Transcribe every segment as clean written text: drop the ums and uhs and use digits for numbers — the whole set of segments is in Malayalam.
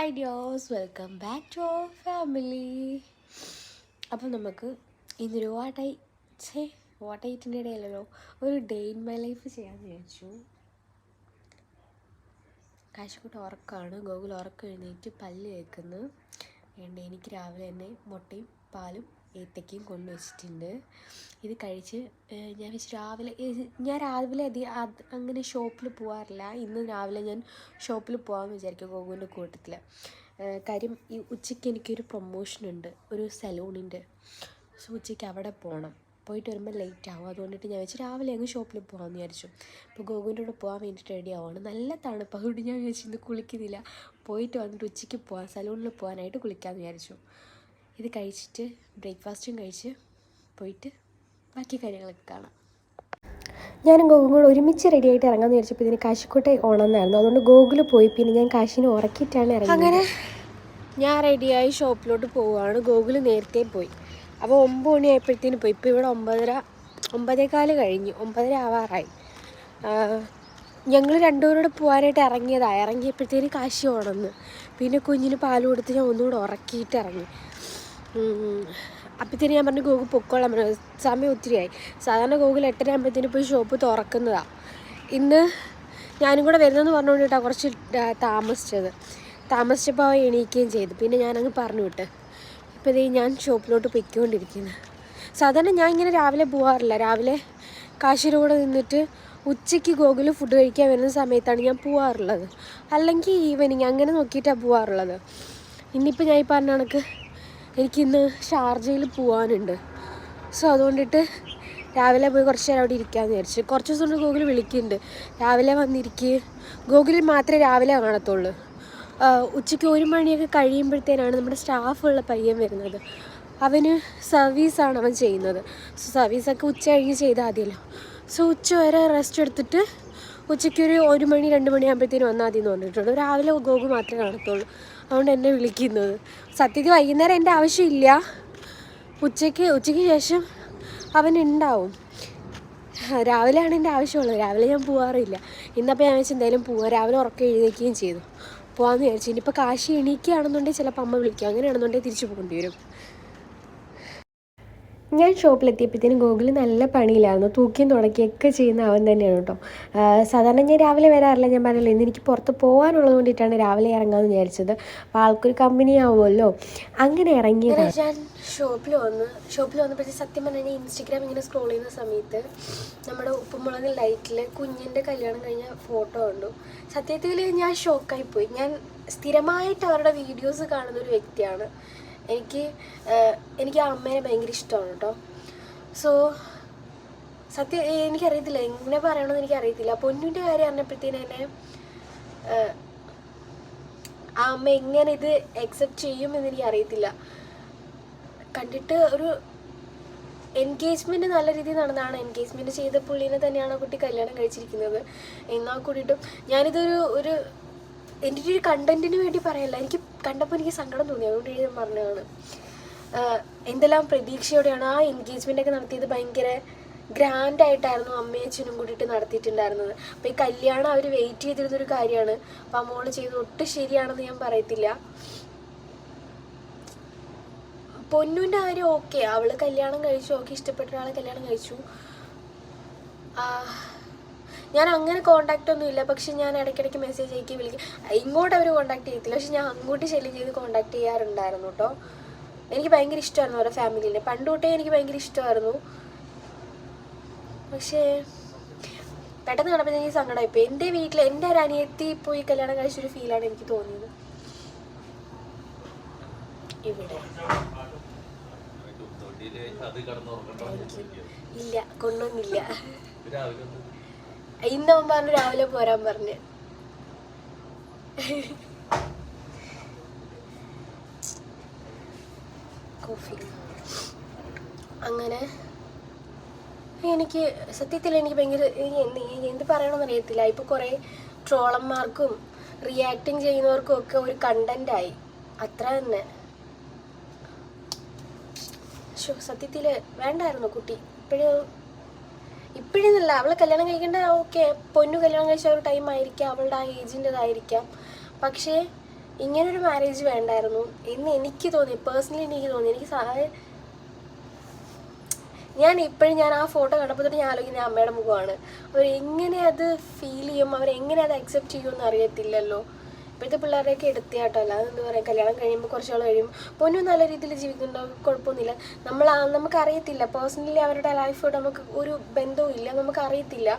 Hi dears, welcome back to our family. അപ്പം നമുക്ക് ഇന്നൊരു വാട്ടൈറ്റിൻ്റെ ഇടയിലല്ലോ ഒരു ഡേ ഇൻ മൈ ലൈഫ് ചെയ്യാമെന്ന് വിചാരിച്ചു. കാശിക്കുട്ടി ഉറക്കമാണ്. ഗോകുൽ ഉറക്കം എഴുന്നേറ്റ് പല്ല് കേൾക്കുന്നു. എനിക്ക് രാവിലെ തന്നെ മുട്ടയും പാലും ഏത്തക്കയും കൊണ്ടുവച്ചിട്ടുണ്ട്. ഇത് കഴിച്ച് ഞാൻ രാവിലെ അങ്ങനെ ഷോപ്പിൽ പോകാറില്ല. ഇന്ന് രാവിലെ ഞാൻ ഷോപ്പിൽ പോകാമെന്ന് വിചാരിക്കും ഗോകുവിൻ്റെ കൂട്ടത്തിൽ. കാര്യം ഈ ഉച്ചയ്ക്ക് എനിക്കൊരു പ്രൊമോഷനുണ്ട് ഒരു സലൂണിൻ്റെ. സോ ഉച്ചയ്ക്ക് അവിടെ പോകണം. പോയിട്ട് വരുമ്പോൾ ലേറ്റ് ആവും. അതുകൊണ്ടിട്ട് ഞാൻ രാവിലെ അങ്ങ് ഷോപ്പിൽ പോകാമെന്ന് വിചാരിച്ചു. അപ്പോൾ ഗോകുവിൻ്റെ കൂടെ പോകാൻ വേണ്ടിയിട്ട് റെഡി ആവുകയാണ്. നല്ല തണുപ്പ്. അതുകൊണ്ട് ഞാൻ ഇന്ന് കുളിക്കുന്നില്ല. പോയിട്ട് വന്നിട്ട് ഉച്ചയ്ക്ക് പോകാൻ സലൂണിൽ പോകാനായിട്ട് കുളിക്കാമെന്ന് വിചാരിച്ചു. ഇത് കഴിച്ചിട്ട് ബ്രേക്ക്ഫാസ്റ്റും കഴിച്ച് പോയിട്ട് ബാക്കി കാര്യങ്ങളൊക്കെ കാണാം. ഞാനും ഗോകുലും കൂടെ ഒരുമിച്ച് റെഡി ആയിട്ട് ഇറങ്ങാമെന്ന് വിചാരിച്ചപ്പോൾ ഇതിന് കാശിക്കോട്ടെ ഓണമെന്നായിരുന്നു. അതുകൊണ്ട് ഗോകുൽ പോയി. പിന്നെ ഞാൻ കാശിനെ ഉറക്കിയിട്ടാണ് ഇറങ്ങി. അങ്ങനെ ഞാൻ റെഡിയായി ഷോപ്പിലോട്ട് പോവുകയാണ്. ഗോകുൽ നേരത്തെ പോയി. അപ്പോൾ 9 മണിയായപ്പോഴത്തേന് പോയി. ഇപ്പോൾ ഇവിടെ 9:15 കഴിഞ്ഞു. 9:30 ആവാറായി. ഞങ്ങൾ രണ്ടുപേരോട് പോകാനായിട്ട് ഇറങ്ങിയപ്പോഴത്തേന് കാശി ഉണർന്ന്. പിന്നെ കുഞ്ഞിന് പാൽ കൊടുത്ത് ഞാൻ ഒന്നുകൂടെ ഉറക്കിയിട്ട് ഇറങ്ങി. അപ്പോഴത്തേന് ഞാൻ പറഞ്ഞു ഗോകുൽ പൊക്കോളാൻ പറഞ്ഞു. സമയം ഒത്തിരിയായി. സാധാരണ ഗോകുൽ 8:30 ആകുമ്പോഴത്തേന് പോയി ഷോപ്പ് തുറക്കുന്നതാണ്. ഇന്ന് ഞാനും കൂടെ വരുന്നതെന്ന് പറഞ്ഞുകൊണ്ടിട്ടാണ് കുറച്ച് താമസിച്ചപ്പോൾ അവ എണീക്കുകയും ചെയ്തു. പിന്നെ ഞാനങ്ങ് പറഞ്ഞു വിട്ട്. ഇപ്പോൾ ഞാൻ ഷോപ്പിലോട്ട് പൊയ്ക്കൊണ്ടിരിക്കുന്നത്. സാധാരണ ഞാൻ ഇങ്ങനെ രാവിലെ പോകാറില്ല. രാവിലെ കാശിയുടെ കൂടെ നിന്നിട്ട് ഉച്ചയ്ക്ക് ഗോകുൽ ഫുഡ് കഴിക്കാൻ വരുന്ന സമയത്താണ് ഞാൻ പോകാറുള്ളത്. അല്ലെങ്കിൽ ഈവനിങ് അങ്ങനെ നോക്കിയിട്ടാണ് പോകാറുള്ളത്. ഇന്നിപ്പോൾ ഞാൻ ഈ പറഞ്ഞ കണക്ക് എനിക്കിന്ന് ഷാർജയിൽ പോകാനുണ്ട്. സോ അതുകൊണ്ടിട്ട് രാവിലെ പോയി കുറച്ച് നേരം അവിടെ ഇരിക്കാമെന്ന് വിചാരിച്ചു. കുറച്ച് ദിവസം കൊണ്ട് ഗോകുൽ വിളിക്കുന്നുണ്ട് രാവിലെ വന്നിരിക്കുക. ഗോകുലിൽ മാത്രമേ രാവിലെ കാണത്തുള്ളൂ. ഉച്ചയ്ക്ക് 1 മണിയൊക്കെ കഴിയുമ്പോഴത്തേനാണ് നമ്മുടെ സ്റ്റാഫുള്ള പയ്യൻ വരുന്നത്. അവന് സർവീസാണ് അവൻ ചെയ്യുന്നത്. സോ സർവീസൊക്കെ ഉച്ച കഴിഞ്ഞ് ചെയ്താൽ മതിയല്ലോ. സോ ഉച്ച വരെ റെസ്റ്റ് എടുത്തിട്ട് ഉച്ചയ്ക്ക് 1 മണി 2 മണി ആകുമ്പോഴത്തേനും വന്നാൽ മതി എന്ന് പറഞ്ഞിട്ടുണ്ട്. രാവിലെ ഗോകുൽ മാത്രമേ കാണത്തുള്ളൂ. അതുകൊണ്ട് എന്നെ വിളിക്കുന്നത്. സത്യത്തിൽ വൈകുന്നേരം എൻ്റെ ആവശ്യമില്ല. ഉച്ചയ്ക്ക് ശേഷം അവനുണ്ടാവും. രാവിലെയാണ് എൻ്റെ ആവശ്യമുള്ളത്. രാവിലെ ഞാൻ പോകാറില്ല. ഇന്നപ്പോൾ ഞാൻ വെച്ചാൽ എന്തായാലും പോവാം. രാവിലെ ഉറക്കം എഴുന്നേൽക്കുകയും ചെയ്തു. പോകാമെന്ന് വിചാരിച്ചു. ഇനിയിപ്പോൾ കാശി എണീക്കുകയാണെന്നുണ്ടെങ്കിൽ ചിലപ്പോൾ അമ്മ വിളിക്കും. അങ്ങനെയാണെന്നുണ്ടെങ്കിൽ തിരിച്ചു പോകേണ്ടി വരും. ഞാൻ ഷോപ്പിലെത്തിയപ്പോഴത്തേനും ഗോകുൽ നല്ല പണിയിലായിരുന്നു. തൂക്കിയും തുടക്കുകയൊക്കെ ചെയ്യുന്ന അവൻ തന്നെയാണ് കേട്ടോ. സാധാരണ ഞാൻ രാവിലെ വരാറില്ല. ഞാൻ പറഞ്ഞല്ലോ ഇന്ന് എനിക്ക് പുറത്ത് പോകാനുള്ളത് കൊണ്ടിട്ടാണ് രാവിലെ ഇറങ്ങാമെന്ന് വിചാരിച്ചത്. അപ്പോൾ ആൾക്കൊരു കമ്പനി ആവുമല്ലോ. അങ്ങനെ ഇറങ്ങിയതാണ്. ഞാൻ ഷോപ്പിൽ വന്നപ്പോഴത്തേക്ക് സത്യം പറഞ്ഞാൽ ഞാൻ ഇൻസ്റ്റഗ്രാം ഇങ്ങനെ സ്ക്രോൾ ചെയ്യുന്ന സമയത്ത് നമ്മുടെ ഉപ്പുമുളക് ലൈറ്റിൽ കുഞ്ഞിൻ്റെ കല്യാണം കഴിഞ്ഞ ഫോട്ടോ കണ്ടു. സത്യത്തിൽ ഞാൻ ഷോക്കായിപ്പോയി. ഞാൻ സ്ഥിരമായിട്ട് അവരുടെ വീഡിയോസ് കാണുന്ന ഒരു വ്യക്തിയാണ്. എനിക്ക് ആ അമ്മേനെ ഭയങ്കര ഇഷ്ടമാണ് കേട്ടോ. സോ എനിക്കറിയത്തില്ല എങ്ങനെ പറയണമെന്ന് എനിക്കറിയത്തില്ല. പൊന്നുവിൻ്റെ കാര്യം അറിഞ്ഞപ്പോഴത്തേന് തന്നെ ആ അമ്മ എങ്ങനെ ഇത് അക്സെപ്റ്റ് ചെയ്യുമെന്ന് എനിക്കറിയത്തില്ല. കണ്ടിട്ട് ഒരു എൻഗേജ്മെൻറ്റ് നല്ല രീതിയിൽ നടന്നതാണ്. എൻഗേജ്മെൻറ്റ് ചെയ്ത പുള്ളീനെ തന്നെയാണ് ആ കുട്ടി കല്യാണം കഴിച്ചിരിക്കുന്നത്. എന്നാൽ കൂടിയിട്ടും ഞാനിതൊരു എൻ്റെ ഒരു കണ്ടൻറ്റിന് വേണ്ടി പറയല്ല. എനിക്ക് കണ്ടപ്പോൾ എനിക്ക് സങ്കടം തോന്നി. അതുകൊണ്ട് ഞാൻ പറഞ്ഞതാണ്. എന്തെല്ലാം പ്രതീക്ഷയോടെയാണ് ആ എൻഗേജ്മെൻ്റൊക്കെ നടത്തിയത്. ഭയങ്കര ഗ്രാൻഡായിട്ടായിരുന്നു അമ്മയും അച്ഛനും കൂടിയിട്ട് നടത്തിയിട്ടുണ്ടായിരുന്നത്. അപ്പോൾ ഈ കല്യാണം അവർ വെയിറ്റ് ചെയ്തിരുന്നൊരു കാര്യമാണ്. അപ്പോൾ ആ മോള് ചെയ്ത് ഒട്ടും ശരിയാണെന്ന് ഞാൻ പറയത്തില്ല. പൊന്നുവിൻ്റെ കാര്യം ഓക്കെ, അവൾ കല്യാണം കഴിച്ചു. ഓക്കെ, ഇഷ്ടപ്പെട്ട ഒരാളെ കല്യാണം കഴിച്ചു. ഞാൻ അങ്ങനെ കോണ്ടാക്റ്റ് ഒന്നും ഇല്ല. പക്ഷെ ഞാൻ ഇടയ്ക്കിടയ്ക്ക് മെസ്സേജ് അയക്കി വിളിക്കും. ഇങ്ങോട്ട് അവർ കോണ്ടാക്ട് ചെയ്യത്തില്ല. പക്ഷെ ഞാൻ അങ്ങോട്ട് ശല്യം ചെയ്ത് കോണ്ടാക്ട് ചെയ്യാറുണ്ടായിരുന്നു കേട്ടോ. എനിക്ക് ഭയങ്കര ഇഷ്ടമായിരുന്നു അവരുടെ ഫാമിലിനെ. പണ്ട് തൊട്ടേ എനിക്ക് ഭയങ്കര ഇഷ്ടമായിരുന്നു. പക്ഷേ പെട്ടെന്ന് കണ്ടപ്പോൾ എനിക്ക് സങ്കടമായിപ്പോയി. എൻ്റെ വീട്ടിൽ എൻ്റെ ഒരു അനിയത്തി പോയി കല്യാണം കഴിച്ചൊരു ഫീലാണ് എനിക്ക് തോന്നിയത്. ഇവിടെ ഇല്ല, കൊണ്ടൊന്നില്ല. ഇന്നവൻ പറഞ്ഞു രാവിലെ പോരാൻ പറഞ്ഞ്. കോഫി അങ്ങനെ എനിക്ക് സത്യത്തിൽ എനിക്ക് ഭയങ്കര എന്ത് പറയണമെന്ന് അറിയത്തില്ല. ഇപ്പോൾ കുറേ ട്രോളന്മാർക്കും റിയാക്ടിങ് ചെയ്യുന്നവർക്കും ഒക്കെ ഒരു കണ്ടൻ്റായി. അത്ര തന്നെ. സത്യത്തിൽ വേണ്ടായിരുന്നു കുട്ടി. ഇപ്പോഴെന്നല്ല, അവളെ കല്യാണം കഴിക്കേണ്ട ഓക്കെ, പൊന്നു കല്യാണം കഴിച്ച ഒരു ടൈം ആയിരിക്കാം, അവളുടെ ആ ഏജിൻ്റെതായിരിക്കാം. പക്ഷേ ഇങ്ങനൊരു മാരേജ് വേണ്ടായിരുന്നു എന്ന് എനിക്ക് തോന്നി. പേഴ്സണലി എനിക്ക് തോന്നി. ഞാൻ ഇപ്പോഴും ഞാൻ ആ ഫോട്ടോ കണ്ടപ്പോൾ തൊട്ട് ഞാൻ ആലോചിക്കുന്ന അമ്മയുടെ മുഖമാണ്. അവരെങ്ങനെ അത് ഫീൽ ചെയ്യും, അവരെങ്ങനെ അത് അക്സെപ്റ്റ് ചെയ്യുമെന്ന് അറിയത്തില്ലല്ലോ. ഇപ്പോഴത്തെ പിള്ളേരുടെയൊക്കെ എടുത്തിയാട്ടോ. അല്ലാതെ എന്താ പറയുക, കല്യാണം കഴിയുമ്പോൾ കുറച്ച് നാൾ കഴിയുമ്പോൾ പൊന്നും നല്ല രീതിയിൽ ജീവിക്കുന്നുണ്ടാവും, കുഴപ്പമൊന്നുമില്ല. നമുക്കറിയത്തില്ല. പേഴ്സണലി അവരുടെ ലൈഫോട് നമുക്ക് ഒരു ബന്ധവും ഇല്ല, നമുക്കറിയത്തില്ല.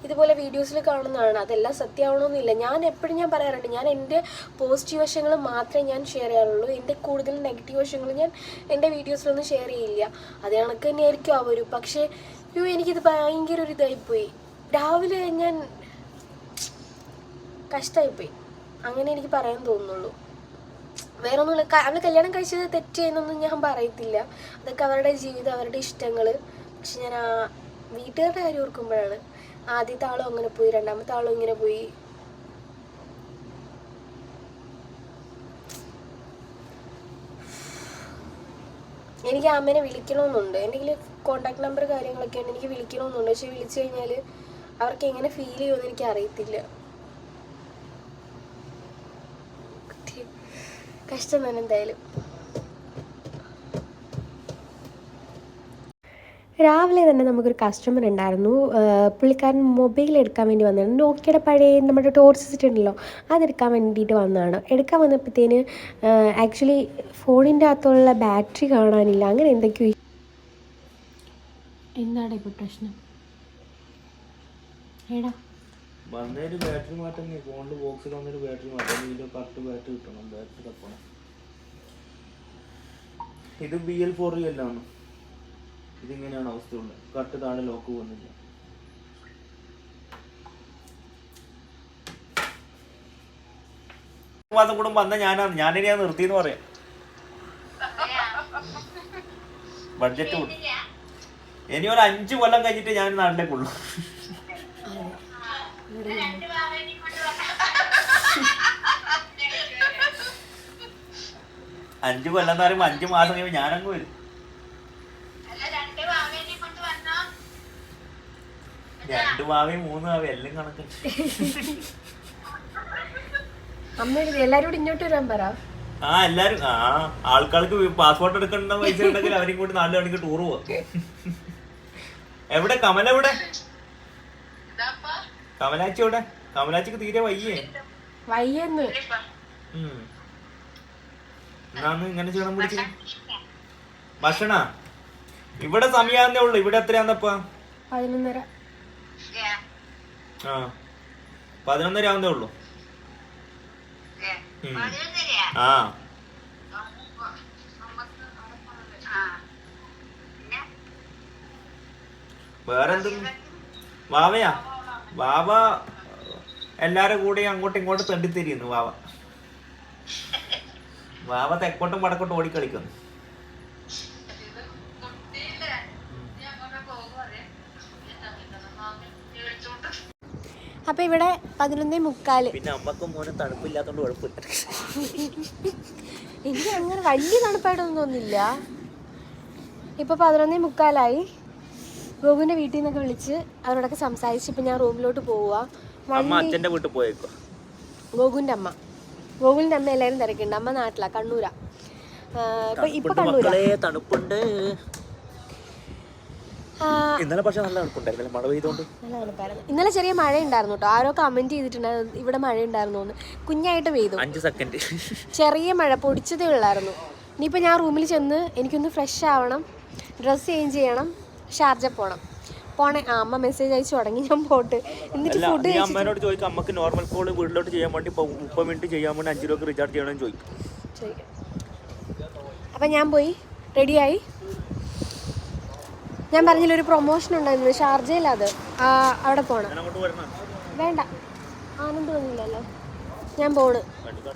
ഇതുപോലെ വീഡിയോസിൽ കാണുന്നതാണ്. അതെല്ലാം സത്യമാവണമെന്നില്ല. ഞാൻ എപ്പോഴും പറയാറുണ്ട്, ഞാൻ എൻ്റെ പോസിറ്റീവ് വശങ്ങൾ മാത്രമേ ഞാൻ ഷെയർ ചെയ്യാറുള്ളൂ. എൻ്റെ കൂടുതൽ നെഗറ്റീവ് വശങ്ങൾ ഞാൻ എൻ്റെ വീഡിയോസിലൊന്നും ഷെയർ ചെയ്യില്ല. അത് കണക്ക് തന്നെയായിരിക്കും അവരും. പക്ഷേ എനിക്കിത് ഭയങ്കര ഒരു ഇതായിപ്പോയി. രാവിലെ ഞാൻ കഷ്ടമായിപ്പോയി, അങ്ങനെ എനിക്ക് പറയാൻ തോന്നുന്നുള്ളൂ. വേറെ ഒന്നുമില്ല. അവൾ കല്യാണം കഴിച്ചത് തെറ്റ് ചെയ്യുന്നൊന്നും ഞാൻ പറയത്തില്ല. അതൊക്കെ അവരുടെ ജീവിതം, അവരുടെ ഇഷ്ടങ്ങൾ. പക്ഷെ ഞാൻ ആ വീട്ടുകാരുടെ കാര്യം ഓർക്കുമ്പോഴാണ്. ആദ്യത്തെ ആളും അങ്ങനെ പോയി, രണ്ടാമത്തെ ആളും ഇങ്ങനെ പോയി. എനിക്ക് അമ്മേനെ വിളിക്കണമെന്നുണ്ട്. എൻ്റെ കോണ്ടാക്ട് നമ്പർ കാര്യങ്ങളൊക്കെ ഉണ്ട്, എനിക്ക് വിളിക്കണമെന്നുണ്ട്. പക്ഷെ വിളിച്ചു കഴിഞ്ഞാൽ അവർക്ക് എങ്ങനെ ഫീൽ ചെയ്യുമെന്ന് എനിക്ക് അറിയത്തില്ല. കഷ്ടം തന്നെ എന്തായാലും. രാവിലെ തന്നെ നമുക്കൊരു കസ്റ്റമർ ഉണ്ടായിരുന്നു. പുള്ളിക്കാരൻ മൊബൈൽ എടുക്കാൻ വേണ്ടി വന്നതാണ്. നോക്കിയുടെ പഴയ നമ്മുടെ ടോർച്ച് സെറ്റ് ഉണ്ടല്ലോ, അതെടുക്കാൻ വേണ്ടിയിട്ട് വന്നതാണ്. എടുക്കാൻ വന്നപ്പോഴത്തേന് ആക്ച്വലി ഫോണിൻ്റെ അകത്തുള്ള ബാറ്ററി കാണാനില്ല, അങ്ങനെ എന്തൊക്കെയോ. എന്താണ് ഇപ്പോൾ പ്രശ്നം? ഏടാ വന്നൊരു ബാറ്ററി മാറ്റം, ഫോണിൽ ബോക്സിൽ വന്നൊരു ബാറ്ററി മാറ്റം, ഇതിൻ്റെ കറക്റ്റ് ബാറ്ററി കിട്ടണം, ബാറ്ററി തപ്പണം. ഇത് BL4 ആണ്. ഇതിങ്ങനെയാണ് അവസ്ഥയുള്ളത്. കറക്റ്റ് താഴെ ലോക്ക് പോകുന്നില്ല. മാസം കൂടെ വന്ന ഞാനിനി അത് നിർത്തിയെന്ന് പറയാം. ബഡ്ജറ്റ് കൂടും. ഇനി ഒരു 5 കൊല്ലം കഴിഞ്ഞിട്ട് ഞാൻ നാട്ടിലേക്കുള്ളൂ. 5 കൊല്ലം എന്ന് പറയുമ്പോൾ 5 മാസം കഴിയുമ്പോൾ ഞാനങ്ങ് വരും. 2 മാവയും 3 മാവയും എല്ലാം കണക്ക്. എല്ലാരും ഇങ്ങോട്ട് വരാൻ പറ. എല്ലാരും ആൾക്കാർക്ക് പാസ്പോർട്ട് എടുക്കേണ്ട പൈസ ഉണ്ടെങ്കിൽ അവരും കൂടി 4 മണിക്ക് ടൂർ പോവാ. എവിടെ കമല? എവിടെ കമലാച്ചി? എവിടെ കമലാച്ചിക്ക് തീരെ വയ്യെന്ന്. എന്നാന്ന് ഇങ്ങനെ ചെയ്യണം പിടിച്ച് ഭക്ഷണ ഇവിടെ സമയാന്നേ ഉള്ളു. ഇവിടെ എത്രയാന്നപ്പാ? 11:30. 11:30 ആവുന്നേ ഉള്ളു. വേറെന്തും വാവയാ? വാവ എല്ലാരും കൂടി അങ്ങോട്ടും ഇങ്ങോട്ടും തെണ്ടിത്തിരിയുന്നു. വാവ തെക്കോട്ടും വടക്കോട്ടും ഓടിക്കളിക്കുന്നു. അപ്പൊ ഇവിടെ 11:45. പിന്നെ അമ്മക്കും മോനും തണുപ്പില്ലാത്തോണ്ട് കുഴപ്പമില്ല. എനിക്ക് അങ്ങനെ വലിയ തണുപ്പായിട്ടൊന്നും തോന്നില്ല. ഇപ്പൊ 11:45. ഗോകുവിന്റെ വീട്ടിൽ നിന്നൊക്കെ വിളിച്ച് അവരോടൊക്കെ സംസാരിച്ച് ഇപ്പൊ ഞാൻ റൂമിലോട്ട് പോവാ. അച്ഛന്റെ വീട്ടിൽ പോയേക്കോ. ഗോകുവിന്റെ അമ്മ എല്ലാരും തിരക്കുണ്ട്. അമ്മ നാട്ടിലാ, കണ്ണൂരാ. ഇപ്പൊ കണ്ണൂരാ. തണുപ്പുണ്ട്. ഇന്നലെ പക്ഷെ നല്ല തണുപ്പുണ്ടായിരുന്നു, മഴ പെയ്തോണ്ട്. ഇന്നലെ ചെറിയ മഴ ഉണ്ടായിരുന്നു കേട്ടോ. ആരോ കമന്റ് ചെയ്തിട്ടുണ്ടായിരുന്നു ഇവിടെ മഴ ഉണ്ടായിരുന്നു. കുഞ്ഞായിട്ട് പെയ്തു, 5 സെക്കൻഡ് ചെറിയ മഴ, പൊടിച്ചതേ ഉള്ളായിരുന്നു. ഇനിയിപ്പോൾ ഞാൻ റൂമിൽ ചെന്ന് എനിക്കൊന്ന് ഫ്രഷ് ആവണം, ഡ്രസ്സ് ചേഞ്ച് ചെയ്യണം, ഷാർജ പോണേ. അമ്മ മെസ്സേജ് അയച്ചു തുടങ്ങി, ഞാൻ പോട്ട്. എന്നിട്ട് ഫുഡ് അമ്മേനോട് ചോദിക്കാം, അമ്മക്ക് നോർമൽ കോൾ വീട്ടിലോട്ട് ചെയ്യാൻ വേണ്ടി 30 മിനിറ്റ് ചെയ്യാൻ വേണ്ടി 5 രൂപ റീചാർജ് ചെയ്യണമെന്ന് ചോദിക്കും. അപ്പം ഞാൻ പോയി റെഡിയായി. ഞാൻ പറഞ്ഞില്ല ഒരു പ്രൊമോഷൻ ഉണ്ടായിരുന്നു ഷാർജയിൽ, അത് അവിടെ പോണം. വേണ്ട, ആനന്ദ് വന്നില്ലല്ലോ, ഞാൻ പോണ്.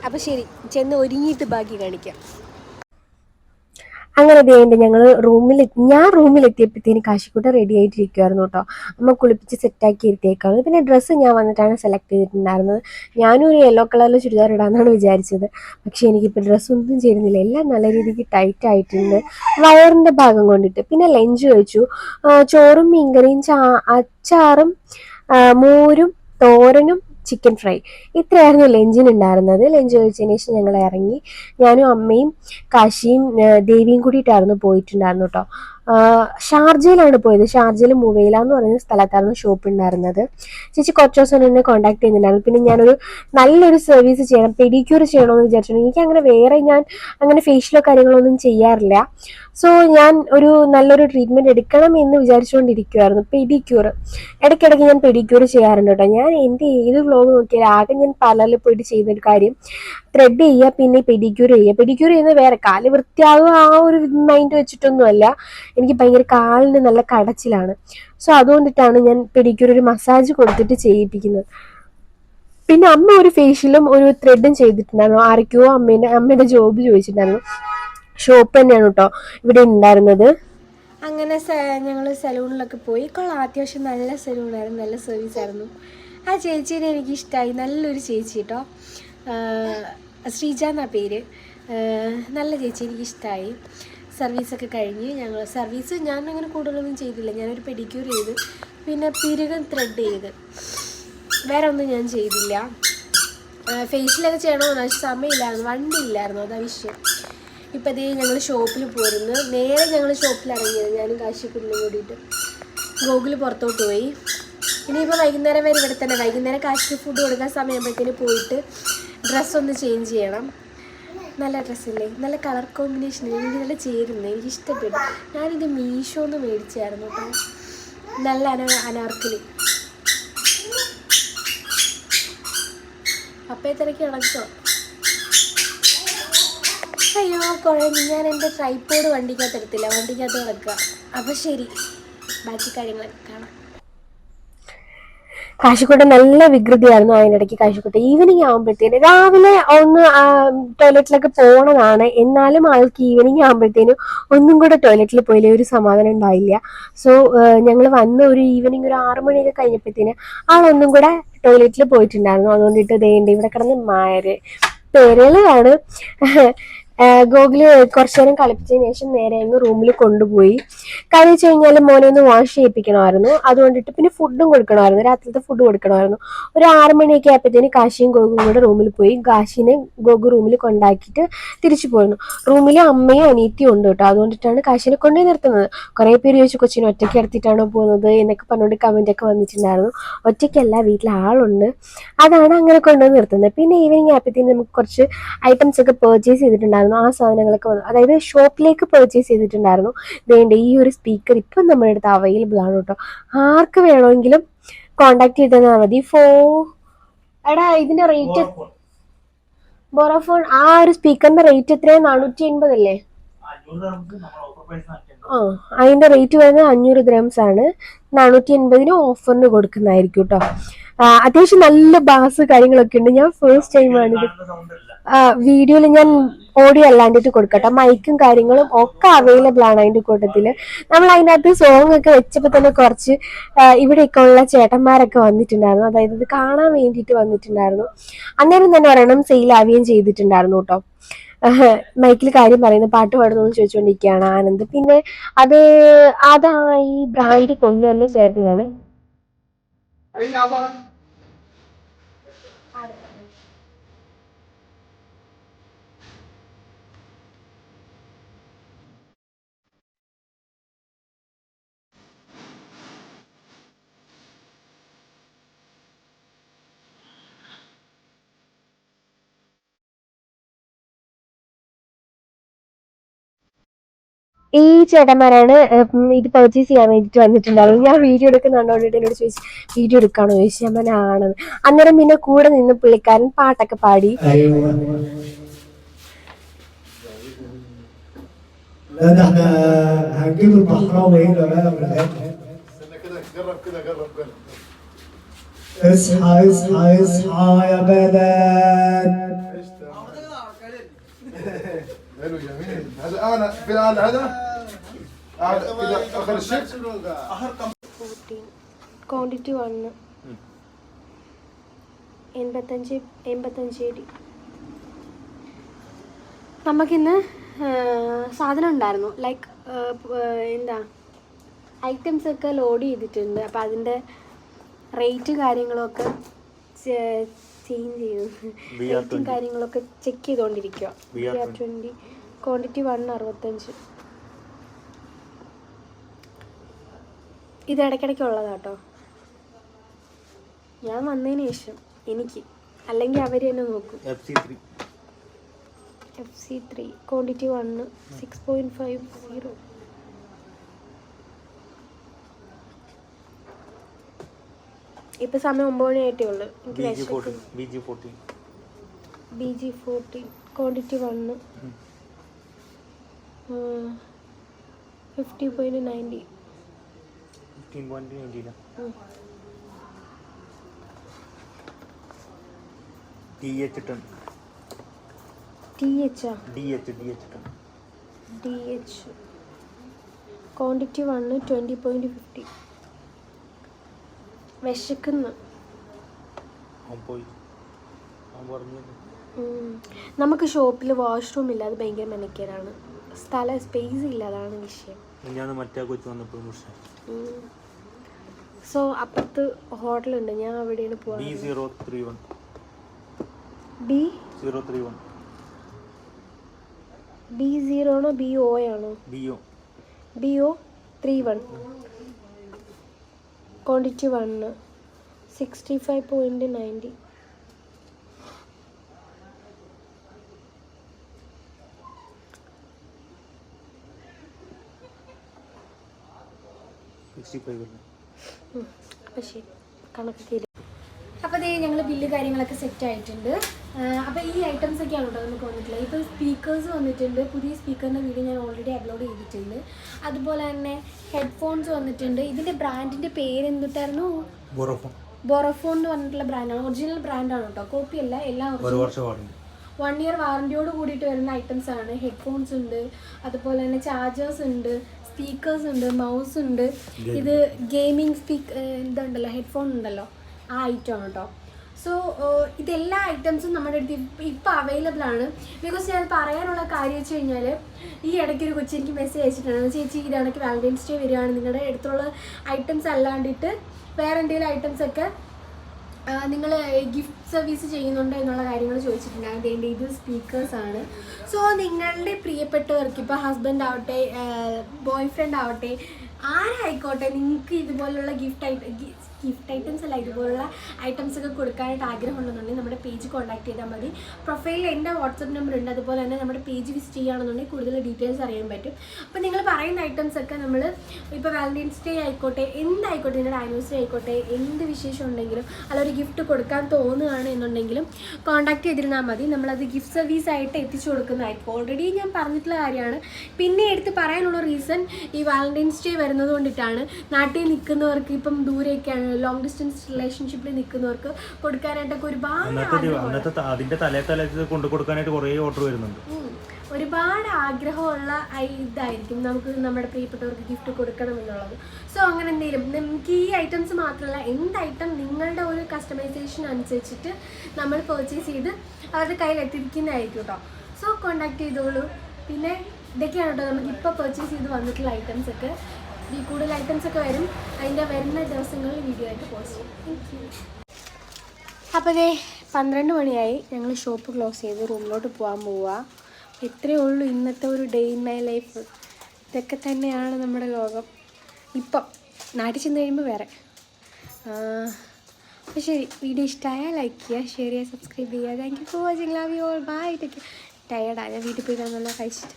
അപ്പം ശരി, ചെന്ന് ഒരുങ്ങിയിട്ട് ബാക്കി കാണിക്കാം. അങ്ങനെ വേണ്ട ഞാൻ റൂമിലെത്തിയപ്പോഴത്തേന് കാശിക്കൂട്ട റെഡി ആയിട്ടിരിക്കുമായിരുന്നു കേട്ടോ. അമ്മ കുളിപ്പിച്ച് സെറ്റാക്കി ഇരുത്തിയേക്കാണ്. പിന്നെ ഡ്രസ്സ് ഞാൻ വന്നിട്ടാണ് സെലക്ട് ചെയ്തിട്ടുണ്ടായിരുന്നത്. ഞാനും ഒരു യെല്ലോ കളറിൽ ചുരിദാർ ഇടാമെന്നാണ് വിചാരിച്ചത്. പക്ഷേ എനിക്കിപ്പോൾ ഡ്രസ്സൊന്നും ചേരുന്നില്ല, എല്ലാം നല്ല രീതിക്ക് ടൈറ്റ് ആയിട്ടുണ്ട്, വയറിൻ്റെ ഭാഗം കൊണ്ടിട്ട്. പിന്നെ ലഞ്ച് കഴിച്ചു. ചോറും മീൻകറിയും, അച്ചാറും, മോരും, തോരനും, ചിക്കൻ ഫ്രൈ. ഇത്രയായിരുന്നു ലഞ്ചിനുണ്ടായിരുന്നത്. ലഞ്ച് കഴിച്ചതിന് ശേഷം ഞങ്ങൾ ഇറങ്ങി. ഞാനും അമ്മയും കാശിയും ദേവിയും കൂടിയിട്ടായിരുന്നു പോയിട്ടുണ്ടായിരുന്നു കേട്ടോ. ഷാർജയിലാണ് പോയത്. ഷാർജയിൽ മുവൈല എന്ന് പറയുന്ന സ്ഥലത്തായിരുന്നു ഷോപ്പ് ഉണ്ടായിരുന്നത്. ചേച്ചി കുറച്ച് ദിവസം എന്നെ കോൺടാക്ട് ചെയ്യുന്നുണ്ടായിരുന്നു. പിന്നെ ഞാനൊരു നല്ലൊരു സർവീസ് ചെയ്യണം, പെഡിക്യൂർ ചെയ്യണമെന്ന് വിചാരിച്ചിട്ടുണ്ട്. എനിക്ക് ഞാൻ അങ്ങനെ ഫേഷ്യലോ കാര്യങ്ങളൊന്നും ചെയ്യാറില്ല. സോ ഞാൻ ഒരു നല്ലൊരു ട്രീറ്റ്മെൻറ്റ് എടുക്കണം എന്ന് വിചാരിച്ചുകൊണ്ടിരിക്കുമായിരുന്നു. പെഡിക്യൂർ ഇടയ്ക്കിടയ്ക്ക് ഞാൻ പെഡിക്യൂർ ചെയ്യാറുണ്ട് കേട്ടോ. ഞാൻ എൻ്റെ ഏത് വ്ലോഗ് നോക്കിയാലും ആകെ ഞാൻ പാർലറിൽ പോയിട്ട് ചെയ്യുന്നൊരു കാര്യം ത്രെഡ് ചെയ്യുക, പിന്നെ പെഡിക്യൂർ ചെയ്യുക. പെഡിക്യൂർ ചെയ്യുന്നത് വേറെ, കാല് വൃത്തിയാകുക ആ ഒരു മൈൻഡ് വെച്ചിട്ടൊന്നുമല്ല. എനിക്ക് ഭയങ്കര കാലിന് നല്ല കടച്ചിലാണ്. സോ അതുകൊണ്ടിട്ടാണ് ഞാൻ പെഡിക്യൂർ ഒരു മസാജ് കൊടുത്തിട്ട് ചെയ്യിപ്പിക്കുന്നത്. പിന്നെ അമ്മ ഒരു ഫേഷ്യലും ഒരു ത്രെഡും ചെയ്തിട്ടുണ്ടായിരുന്നു. ആരൊക്കെയോ അമ്മയുടെ ജോബ് ചോദിച്ചിട്ടുണ്ടായിരുന്നു. ഷോപ്പ് തന്നെയാണ് കേട്ടോ ഇവിടെ ഉണ്ടായിരുന്നത്. അങ്ങനെ ഞങ്ങൾ സലൂണിലൊക്കെ പോയി. കൊള്ളാം, അത്യാവശ്യം നല്ല സലൂണായിരുന്നു, നല്ല സർവീസായിരുന്നു. ആ ചേച്ചീനെ എനിക്കിഷ്ടമായി, നല്ലൊരു ചേച്ചി കേട്ടോ. ശ്രീജ എന്നാ പേര്. നല്ല ചേച്ചി, എനിക്കിഷ്ടമായി. സർവീസൊക്കെ കഴിഞ്ഞ് ഞാൻ അങ്ങനെ കൂടുതലൊന്നും ചെയ്തില്ല. ഞാനൊരു പെഡിക്യൂർ ചെയ്ത്, പിന്നെ പിരുകം ത്രെഡ് ചെയ്ത്, വേറെ ഒന്നും ഞാൻ ചെയ്തില്ല. ഫേഷ്യലൊക്കെ ചെയ്യണമെന്ന് പക്ഷേ സമയമില്ലായിരുന്നു, വണ്ടി ഇല്ലായിരുന്നു, അതാ വിഷയം. ഇപ്പം അതേ ഞങ്ങൾ ഷോപ്പിൽ പോരുന്നു. നേരെ ഞങ്ങൾ ഷോപ്പിൽ ഇറങ്ങിയത്, ഞാനും കാശിക്കുള്ളിലും കൂടിയിട്ട്. ഗോകുൽ പുറത്തോട്ട് പോയി. ഇനിയിപ്പോൾ വൈകുന്നേരം വരെ ഇവിടെ തന്നെ. വൈകുന്നേരം കാശിക്ക് ഫുഡ് കൊടുക്കാൻ സമയമാകുമ്പോഴത്തേന് പോയിട്ട് ഡ്രസ്സൊന്ന് ചേഞ്ച് ചെയ്യണം. നല്ല ഡ്രസ്സല്ലേ, നല്ല കളർ കോമ്പിനേഷൻ, എനിക്ക് നല്ല ചേരുന്നു, എനിക്കിഷ്ടപ്പെട്ടു. ഞാനിത് മീഷോന്ന് മേടിച്ചായിരുന്നു കേട്ടോ. നല്ല അനാർക്കലി. അപ്പേത്തിരക്ക് കിടക്കോ. അയ്യോ കുഴഞ്ഞു. ഞാൻ എൻ്റെ ട്രൈപ്പോഡ് വണ്ടിക്കകത്ത് എടുത്തില്ല, വണ്ടിക്കകത്ത് കിടക്കുക. അപ്പോൾ ശരി, ബാക്കി കാര്യങ്ങളൊക്കെ കാണാം. കാശിക്കോട്ടെ നല്ല വികൃതിയായിരുന്നു. അതിനിടയ്ക്ക് കാശിക്കോട്ടെ ഈവനിങ് ആകുമ്പോഴത്തേന്, രാവിലെ ഒന്ന് ടോയ്ലറ്റിലൊക്കെ പോകണതാണ്, എന്നാലും ആൾക്ക് ഈവനിങ് ആകുമ്പോഴത്തേനും ഒന്നും കൂടെ ടോയ്ലറ്റിൽ പോയില്ലേ ഒരു സമാധാനം ഉണ്ടായില്ല. സോ ഞങ്ങൾ വന്ന് ഒരു ഈവനിങ് ഒരു 6 മണിയൊക്കെ കഴിഞ്ഞപ്പോഴത്തേന് ആളൊന്നും കൂടെ ടോയ്ലറ്റിൽ പോയിട്ടുണ്ടായിരുന്നു. അതുകൊണ്ടിട്ട് ദേണ്ട് ഇവിടെ കിടന്ന് പേരലാണ്. ഗോകുല് കുറച്ചു നേരം കളിപ്പിച്ചതിന് ശേഷം നേരെ അങ്ങ് റൂമിൽ കൊണ്ടുപോയി. കാര്യം വെച്ച് കഴിഞ്ഞാൽ മോനെ ഒന്ന് വാഷ് ചെയ്യിപ്പിക്കണമായിരുന്നു. അതുകൊണ്ടിട്ട് പിന്നെ ഫുഡും കൊടുക്കണമായിരുന്നു, രാത്രിത്തെ ഫുഡ് കൊടുക്കണമായിരുന്നു. ഒരു 6 മണിയൊക്കെ ആയപ്പോഴത്തേന് കാശിയും ഗോകും കൂടെ റൂമിൽ പോയി. കാശിനെ ഗോകു റൂമിൽ കൊണ്ടാക്കിയിട്ട് തിരിച്ചു പോയിരുന്നു. റൂമിൽ അമ്മയും അനിയത്തിയും ഉണ്ട് കേട്ടോ. അതുകൊണ്ടിട്ടാണ് കാശിനെ കൊണ്ടുപോയി നിർത്തുന്നത്. കുറേ പേര് ചോദിച്ചു കൊച്ചിനെ ഒറ്റയ്ക്ക് എടുത്തിട്ടാണോ പോകുന്നത് എന്നൊക്കെ പറഞ്ഞുകൊണ്ട് കമൻറ്റൊക്കെ വന്നിട്ടുണ്ടായിരുന്നു. ഒറ്റയ്ക്കല്ല, വീട്ടിൽ ആളുണ്ട്, അതാണ് അങ്ങനെ കൊണ്ടുപോയി നിർത്തുന്നത്. പിന്നെ ഈവനിങ് ആയപ്പോഴത്തേന് നമുക്ക് കുറച്ച് ഐറ്റംസ് ഒക്കെ പർച്ചേസ് ചെയ്തിട്ടുണ്ടായിരുന്നു. ആ സാധനങ്ങളൊക്കെ വന്നു, അതായത് ഷോപ്പിലേക്ക് പർച്ചേസ് ചെയ്തിട്ടുണ്ടായിരുന്നു. വേണ്ട ഈ ഒരു സ്പീക്കർ ഇപ്പം നമ്മുടെ അടുത്ത് അവൈലബിൾ ആണ് കേട്ടോ. ആർക്ക് വേണമെങ്കിലും കോണ്ടാക്ട് ചെയ്താൽ മതി. എടാ ഇതിന്റെ റേറ്റ് ബോറോഫോൺ, ആ ഒരു സ്പീക്കറിന്റെ റേറ്റ് എത്രയാണ്? 480 അല്ലേ? അതിന്റെ റേറ്റ് വരുന്നത് 500 dirhams ആണ്. 480 ഓഫറിന് കൊടുക്കുന്നതായിരിക്കും കേട്ടോ. അത്യാവശ്യം നല്ല ബാസ് കാര്യങ്ങളൊക്കെ ഉണ്ട്. ഞാൻ ഫസ്റ്റ് ടൈമാണിത് വീഡിയോയിൽ ഞാൻ ഓഡിയോ അല്ലാണ്ടിട്ട് കൊടുക്കട്ടെ. മൈക്കും കാര്യങ്ങളും ഒക്കെ അവൈലബിൾ ആണ് അതിൻ്റെ കൂട്ടത്തിൽ. നമ്മൾ അതിനകത്ത് സോങ് ഒക്കെ വെച്ചപ്പോൾ തന്നെ കുറച്ച് ഇവിടെയൊക്കെ ഉള്ള ചേട്ടന്മാരൊക്കെ വന്നിട്ടുണ്ടായിരുന്നു. അതായത് ഇത് കാണാൻ വേണ്ടിയിട്ട് വന്നിട്ടുണ്ടായിരുന്നു. അന്നേരം തന്നെ ഒരെണ്ണം സെയിലാവുകയും ചെയ്തിട്ടുണ്ടായിരുന്നു കേട്ടോ. മൈക്കിൽ കാര്യം പറയുന്നത്, പാട്ട് പാടുന്നു ചോദിച്ചുകൊണ്ടിരിക്കുകയാണ് ആനന്ദ്. പിന്നെ അതായി ബ്രാൻഡ് കൊണ്ടുവന്ന് ചേർന്നതാണ്. ഈ ചേട്ടന്മാരാണ് ഇത് പർച്ചേസ് ചെയ്യാൻ വേണ്ടിയിട്ട് വന്നിട്ടുണ്ടായിരുന്നു. ഞാൻ വീഡിയോ എടുക്കുന്നുണ്ടോണ്ടിട്ട് എന്നോട് ചോദിച്ചു വീഡിയോ എടുക്കാണോ ചോദിച്ചു. ഞാൻ ആണെന്ന്. അന്നേരം പിന്നെ കൂടെ നിന്ന് പുള്ളിക്കാരൻ പാട്ടൊക്കെ പാടി. حلو جميل. هذا انا في الاعلى هذا كذا اخر الشيء اخر كم ക്വാണ്ടിറ്റി 1 85 AD. നമുക്കിന്ന് സാധനം ഉണ്ടായിരുന്നു, ലൈക്ക് എന്താ ഐറ്റംസ് ഒക്കെ ലോഡ് ചെയ്തിട്ടുണ്ട്. അപ്പം അതിൻ്റെ റേറ്റ് കാര്യങ്ങളൊക്കെ ചേഞ്ച് ചെയ്തു. റേറ്റും കാര്യങ്ങളൊക്കെ ചെക്ക് ചെയ്തുകൊണ്ടിരിക്കുക. VR20 quantity 165. ഇത് ഇടയ്ക്കിടയ്ക്കുള്ളതാട്ടോ. ഞാൻ വന്നതിന് ശേഷം എനിക്ക്, അല്ലെങ്കിൽ അവർ തന്നെ നോക്കും. FC3 quantity 1 6.50. ഇപ്പം സമയം 9 മണിയായിട്ടേ ഉള്ളൂ. BG14 quantity 1 50.90. DH quantity 1 20.50. വിശക്കുന്നു. നമുക്ക് ഷോപ്പിൽ വാഷ്റൂം ഇല്ല, അത് ഭയങ്കര മെനക്കേടാണ്. സ്പേസ് ഇല്ല, അതാണ് വിഷയം. സോ അപ്പുറത്ത് ഹോട്ടലുണ്ട്, ഞാൻ അവിടെയാണ് പോവാ. B0 ആണോ BO ആണോ? BO31 quantity 1 65.90. അപ്പം ശരി, കണക്ക്. അപ്പോൾ അതേ ഞങ്ങൾ ബില്ല് കാര്യങ്ങളൊക്കെ സെറ്റ് ആയിട്ടുണ്ട്. അപ്പോൾ ഈ ഐറ്റംസ് ഒക്കെയാണ് കേട്ടോ നമുക്ക് വന്നിട്ടുള്ളത്. ഇപ്പോൾ സ്പീക്കേഴ്സ് വന്നിട്ടുണ്ട്. പുതിയ സ്പീക്കറിൻ്റെ വീഡിയോ ഞാൻ ഓൾറെഡി അപ്ലോഡ് ചെയ്തിട്ടുണ്ട്. അതുപോലെ തന്നെ ഹെഡ്ഫോൺസ് വന്നിട്ടുണ്ട്. ഇതിൻ്റെ ബ്രാൻഡിൻ്റെ പേര് എന്തിട്ടായിരുന്നു? ബൊറഫോൺ എന്ന് പറഞ്ഞിട്ടുള്ള ബ്രാൻഡാണ്. ഒറിജിനൽ ബ്രാൻഡാണ് കേട്ടോ, കോപ്പിയല്ല. എല്ലാം 1 year വാറൻറ്റിയോട് കൂടിയിട്ട് വരുന്ന ഐറ്റംസ് ആണ്. ഹെഡ്ഫോൺസ് ഉണ്ട്, അതുപോലെ തന്നെ ചാർജേഴ്സ് ഉണ്ട്, സ്പീക്കേഴ്സ് ഉണ്ട്, മൗസ് ഉണ്ട്. ഇത് ഗെയിമിംഗ് ഇതുണ്ടല്ലോ, ഹെഡ്ഫോൺ ഉണ്ടല്ലോ, ആ ഐറ്റം ആണ് കേട്ടോ. സോ ഇതെല്ലാ ഐറ്റംസും നമ്മുടെ അടുത്ത് ഇപ്പോൾ അവൈലബിൾ ആണ്. ബിക്കോസ് ഞാൻ പറയാനുള്ള കാര്യം വെച്ച് കഴിഞ്ഞാൽ, ഈ ഇടയ്ക്ക് ഒരു കൊച്ചി എനിക്ക് മെസ്സേജ് അയച്ചിട്ടുണ്ട്, ചേച്ചി ഇതാണെങ്കിൽ വാലന്റൈൻസ് ഡേ വരികയാണ്, നിങ്ങളുടെ അടുത്തുള്ള ഐറ്റംസ് അല്ലാണ്ടിട്ട് വേറെ എന്തെങ്കിലും ഐറ്റംസൊക്കെ നിങ്ങൾ ഗിഫ്റ്റ് സർവീസ് ചെയ്യുന്നുണ്ടോ എന്നുള്ള കാര്യങ്ങൾ ചോദിച്ചിട്ടുണ്ടാകും. അതിൻ്റെ ഇത് സ്പീക്കേഴ്സാണ്. സോ നിങ്ങളുടെ പ്രിയപ്പെട്ടവർക്ക്, ഇപ്പോൾ ഹസ്ബൻഡ് ആവട്ടെ, ബോയ് ഫ്രണ്ട് ആവട്ടെ, ആരായിക്കോട്ടെ, നിങ്ങൾക്ക് ഇതുപോലുള്ള ഗിഫ്റ്റ് ഐറ്റംസ് അല്ല, ഇതുപോലുള്ള ഐറ്റംസ് ഒക്കെ കൊടുക്കാനായിട്ട് ആഗ്രഹം ഉണ്ടെന്നുണ്ടെങ്കിൽ നമ്മുടെ പേജ് കോൺടാക്ട് ചെയ്താൽ മതി. പ്രൊഫൈലിൽ എൻ്റെ വാട്സപ്പ് നമ്പർ ഉണ്ട്. അതുപോലെ തന്നെ നമ്മുടെ പേജ് വിസിറ്റ് ചെയ്യുകയാണെന്നുണ്ടെങ്കിൽ കൂടുതൽ ഡീറ്റെയിൽസ് അറിയാൻ പറ്റും. അപ്പോൾ നിങ്ങൾ പറയുന്ന ഐറ്റംസ് ഒക്കെ നമ്മൾ ഇപ്പോൾ വാലന്റൈൻസ് ഡേ ആയിക്കോട്ടെ, എന്തായിക്കോട്ടെ, നിങ്ങളുടെ ആനിവേഴ്സറി ആയിക്കോട്ടെ, എന്ത് വിശേഷം ഉണ്ടെങ്കിലും അല്ല ഒരു ഗിഫ്റ്റ് കൊടുക്കാൻ തോന്നുകയാണ് എന്നുണ്ടെങ്കിലും കോൺടാക്ട് ചെയ്തിരുന്നാൽ മതി. നമ്മളത് ഗിഫ്റ്റ് സർവീസ് ആയിട്ട് എത്തിച്ചു കൊടുക്കുന്നതായിരിക്കും. ഓൾറെഡി ഞാൻ പറഞ്ഞിട്ടുള്ള കാര്യമാണ്. പിന്നെ എടുത്ത് പറയാനുള്ള റീസൺ ഈ വാലന്റൈൻസ് ഡേ വരുന്നത് കൊണ്ടിട്ടാണ്. നാട്ടിൽ നിൽക്കുന്നവർക്ക്, ഇപ്പം ദൂരെയൊക്കെയാണ്, ലോങ് ഡിസ്റ്റൻസ് റിലേഷൻഷിപ്പിൽ നിൽക്കുന്നവർക്ക് കൊടുക്കാനായിട്ടൊക്കെ ഒരുപാട് ആഗ്രഹമുള്ള ഇതായിരിക്കും നമുക്ക് നമ്മുടെ പ്രിയപ്പെട്ടവർക്ക് ഗിഫ്റ്റ് കൊടുക്കണം എന്നുള്ളത്. സോ അങ്ങനെ എന്തെങ്കിലും നമുക്ക് ഈ ഐറ്റംസ് മാത്രമല്ല, എന്ത് ഐറ്റം നിങ്ങളുടെ ഒരു കസ്റ്റമൈസേഷൻ അനുസരിച്ചിട്ട് നമ്മൾ പർച്ചേസ് ചെയ്ത് അവരുടെ കയ്യിൽ എത്തിക്കുന്നതായിരിക്കും കേട്ടോ. സോ കോൺടാക്ട് ചെയ്തോളൂ. പിന്നെ ഇതൊക്കെയാണ് കേട്ടോ നമുക്ക് ഇപ്പോൾ പർച്ചേസ് ചെയ്ത് വന്നിട്ടുള്ള ഐറ്റംസ് ഒക്കെ. ഈ കൂടുതൽ ഐറ്റംസ് ഒക്കെ വരും, അതിൻ്റെ വരുന്ന ദിവസങ്ങളിൽ വീഡിയോ ആയിട്ട് പോസ്റ്റ് ചെയ്യും. അപ്പോൾ ദേ 12 മണിയായി, ഞങ്ങൾ ഷോപ്പ് ക്ലോസ് ചെയ്ത് റൂമിലോട്ട് പോകാൻ പോവുക. ഇത്രയേ ഉള്ളൂ ഇന്നത്തെ ഒരു ഡേ ഇൻ മൈ ലൈഫ്. ഇതൊക്കെ തന്നെയാണ് നമ്മുടെ ലോകം. ഇപ്പം നാട്ടിൽ ചെന്ന് കഴിയുമ്പോൾ വേറെ. അപ്പോൾ ശരി, വീഡിയോ ഇഷ്ടമായാൽ ലൈക്ക് ചെയ്യുക, ഷെയർ ചെയ്യുക, സബ്സ്ക്രൈബ് ചെയ്യുക. Thank you for watching. Love you all. Bye. Take care. ടയേർഡാണ്, ഞാൻ വീട്ടിൽ പോയി നല്ല കഴിച്ചിട്ട്.